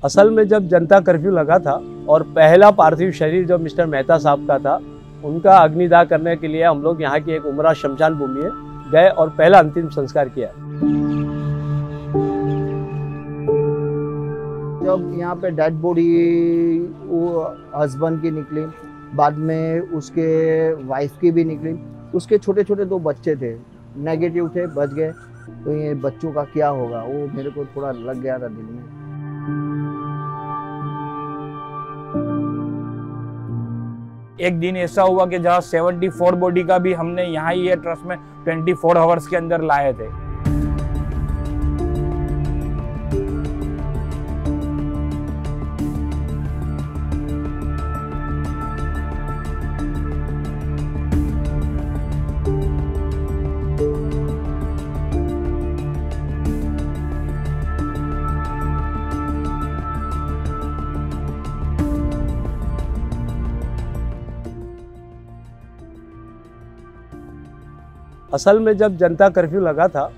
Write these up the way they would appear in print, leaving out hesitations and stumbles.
असल में जब जनता कर्फ्यू लगा था और पहला पार्थिव शरीर जो मिस्टर मेहता साहब का था, उनका अग्निदाह करने के लिए हम लोग यहाँ की एक उमरा शमशान भूमि में गए और पहला अंतिम संस्कार किया। जब यहाँ पे डेड बॉडी वो हस्बैंड की निकली, बाद में उसके वाइफ की भी निकली, उसके छोटे छोटे 2 बच्चे थे, नेगेटिव थे, बच गए। तो ये बच्चों का क्या होगा, वो मेरे को थोड़ा लग गया था दिल में। एक दिन ऐसा हुआ कि जहाँ 74 बॉडी का भी हमने यहाँ ही ये ट्रस्ट में 24 आवर्स के अंदर लाए थे। असल में जब जनता कर्फ्यू लगा था,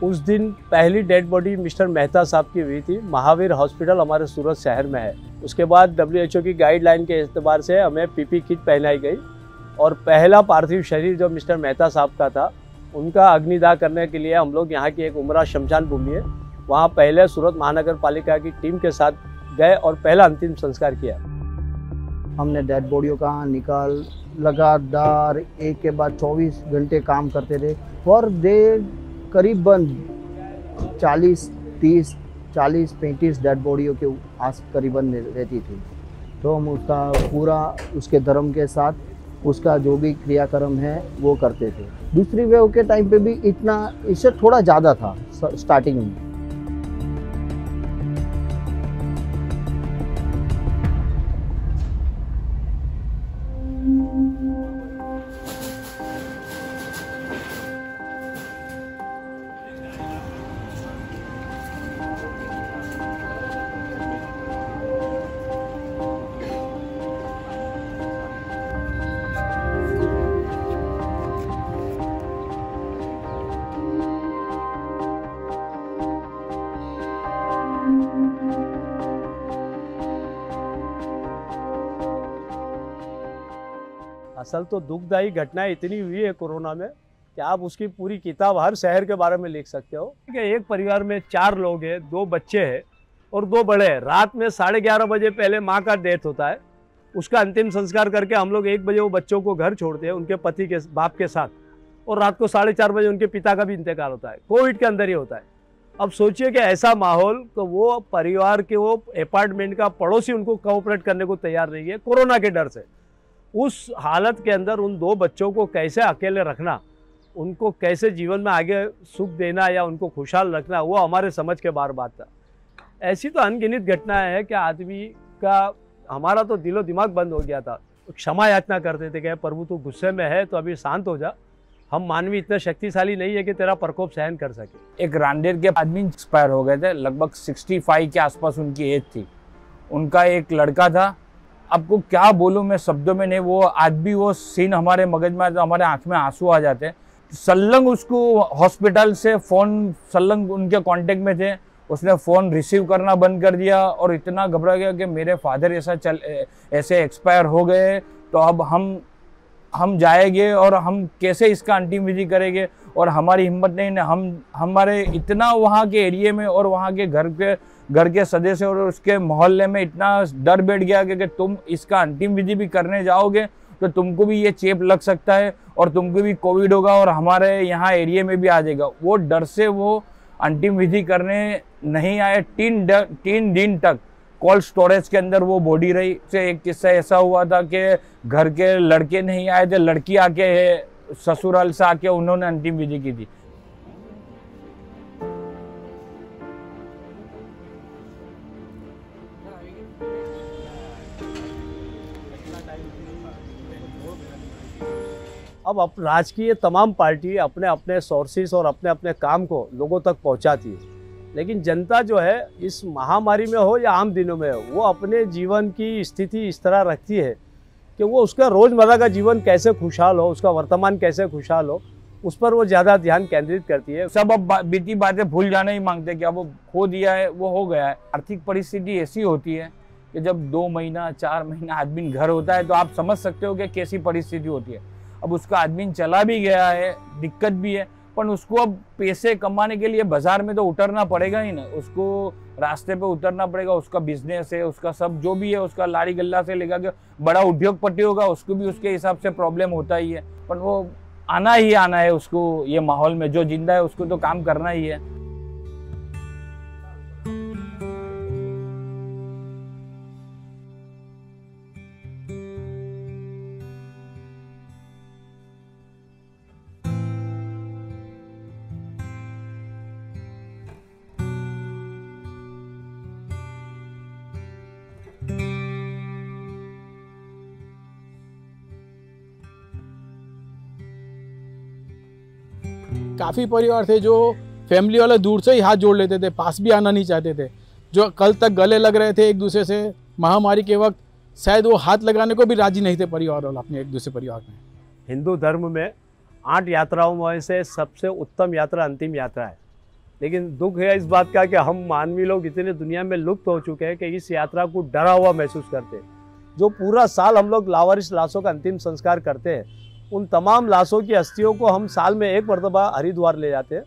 उस दिन पहली डेड बॉडी मिस्टर मेहता साहब की हुई थी। महावीर हॉस्पिटल हमारे सूरत शहर में है। उसके बाद WHO की गाइडलाइन के एतबार से हमें PP किट पहनाई गई और पहला पार्थिव शरीर जो मिस्टर मेहता साहब का था, उनका अग्निदाह करने के लिए हम लोग यहाँ की एक उमरा शमशान भूमि है, वहाँ पहले सूरत महानगर पालिका की टीम के साथ गए और पहला अंतिम संस्कार किया। हमने डेड बॉडियों का निकाल लगातार एक के बाद 24 घंटे काम करते थे और देर करीबन 40-35 डेड बॉडियों के आस करीबन रहती थी। तो हम उसका पूरा उसके धर्म के साथ उसका जो भी क्रियाक्रम है वो करते थे। दूसरी वेव के टाइम पे भी इतना, इससे थोड़ा ज़्यादा था स्टार्टिंग में। असल तो दुखदायी घटनाएं इतनी हुई है कोरोना में कि आप उसकी पूरी किताब हर शहर के बारे में लिख सकते हो। एक परिवार में 4 लोग हैं, 2 बच्चे हैं और 2 बड़े हैं। रात में 11:30 बजे पहले माँ का डेथ होता है। उसका अंतिम संस्कार करके हम लोग 1 बजे वो बच्चों को घर छोड़ते हैं उनके पति के बाप के साथ, और रात को 4:30 बजे उनके पिता का भी इंतकाल होता है। कोविड के अंदर ही होता है। अब सोचिए कि ऐसा माहौल, तो वो परिवार के वो अपार्टमेंट का पड़ोसी उनको कोऑपरेट करने को तैयार नहीं है कोरोना के डर से। उस हालत के अंदर उन 2 बच्चों को कैसे अकेले रखना, उनको कैसे जीवन में आगे सुख देना या उनको खुशहाल रखना, वो हमारे समझ के बाहर बात था। ऐसी तो अनगिनत घटनाएं हैं कि आदमी का, हमारा तो दिलो दिमाग बंद हो गया था। क्षमा याचना करते थे कि प्रभु तू गुस्से में है तो अभी शांत हो जा, हम मानवी इतने शक्तिशाली नहीं है कि तेरा प्रकोप सहन कर सके। एक रांदेर के आदमी एक्सपायर हो गए थे, लगभग 65 के आसपास उनकी एज थी। उनका एक लड़का था, आपको क्या बोलूं मैं शब्दों में नहीं, वो आज भी वो सीन हमारे मगज में, तो हमारे आंख में आंसू आ जाते हैं। सल्लंग उसको हॉस्पिटल से फ़ोन, सल्लंग उनके कांटेक्ट में थे, उसने फ़ोन रिसीव करना बंद कर दिया और इतना घबरा गया कि मेरे फादर ऐसे एक्सपायर हो गए, तो अब हम जाएंगे और हम कैसे इसका अंतिम विधि करेंगे। और हमारी हिम्मत नहीं, हमारे इतना वहाँ के एरिया में और वहाँ के घर के सदस्य और उसके मोहल्ले में इतना डर बैठ गया कि तुम इसका अंतिम विधि भी करने जाओगे तो तुमको भी ये चेप लग सकता है और तुमको भी कोविड होगा और हमारे यहाँ एरिया में भी आ जाएगा। वो डर से वो अंतिम विधि करने नहीं आए। 3 दिन तक कोल्ड स्टोरेज के अंदर वो बॉडी रही। से एक किस्सा ऐसा हुआ था कि घर के लड़के नहीं आए थे, लड़की आके ससुराल से आके उन्होंने अंतिम विधि की थी। अब राजकीय तमाम पार्टी अपने अपने सोर्सेस और अपने अपने काम को लोगों तक पहुंचाती है, लेकिन जनता जो है इस महामारी में हो या आम दिनों में हो, वो अपने जीवन की स्थिति इस तरह रखती है कि वो उसका रोज़मर्रा का जीवन कैसे खुशहाल हो, उसका वर्तमान कैसे खुशहाल हो, उस पर वो ज़्यादा ध्यान केंद्रित करती है। सब अब बीती बातें भूल जाना ही मांगते कि अब वो खो दिया है, वो हो गया है। आर्थिक परिस्थिति ऐसी होती है कि जब 2 महीना 4 महीना आदमी घर होता है तो आप समझ सकते हो कि कैसी परिस्थिति होती है। अब उसका आदमी चला भी गया है, दिक्कत भी है, पर उसको अब पैसे कमाने के लिए बाजार में तो उतरना पड़ेगा ही ना, उसको रास्ते पे उतरना पड़ेगा। उसका बिजनेस है, उसका सब जो भी है, उसका लाड़ी गल्ला से लेकर के बड़ा उद्योगपति होगा, उसको भी उसके हिसाब से प्रॉब्लम होता ही है। पर वो आना ही आना है उसको, ये माहौल में जो जिंदा है उसको तो काम करना ही है। काफ़ी परिवार थे जो फैमिली वाले दूर से ही हाथ जोड़ लेते थे, पास भी आना नहीं चाहते थे। जो कल तक गले लग रहे थे एक दूसरे से महामारी के वक्त, शायद वो हाथ लगाने को भी राजी नहीं थे परिवार वाले अपने एक दूसरे परिवार में। हिंदू धर्म में 8 यात्राओं में से सबसे उत्तम यात्रा अंतिम यात्रा है। लेकिन दुख है इस बात का कि हम मानवी लोग इतने दुनिया में लुप्त हो चुके हैं कि इस यात्रा को डरा हुआ महसूस करते हैं। जो पूरा साल हम लोग लावारिस लाशों का अंतिम संस्कार करते हैं, उन तमाम लाशों की अस्थियों को हम साल में एक मरतबा हरिद्वार ले जाते हैं,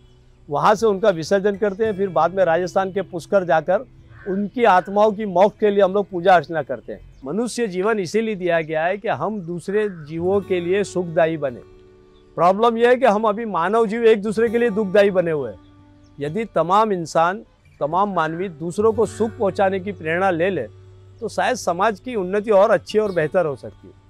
वहाँ से उनका विसर्जन करते हैं। फिर बाद में राजस्थान के पुष्कर जाकर उनकी आत्माओं की मोक्ष के लिए हम लोग पूजा अर्चना करते हैं। मनुष्य जीवन इसीलिए दिया गया है कि हम दूसरे जीवों के लिए सुखदायी बने। प्रॉब्लम यह है कि हम अभी मानव जीव एक दूसरे के लिए दुखदायी बने हुए हैं। यदि तमाम इंसान, तमाम मानवी दूसरों को सुख पहुँचाने की प्रेरणा ले ले तो शायद समाज की उन्नति और अच्छी और बेहतर हो सकती है।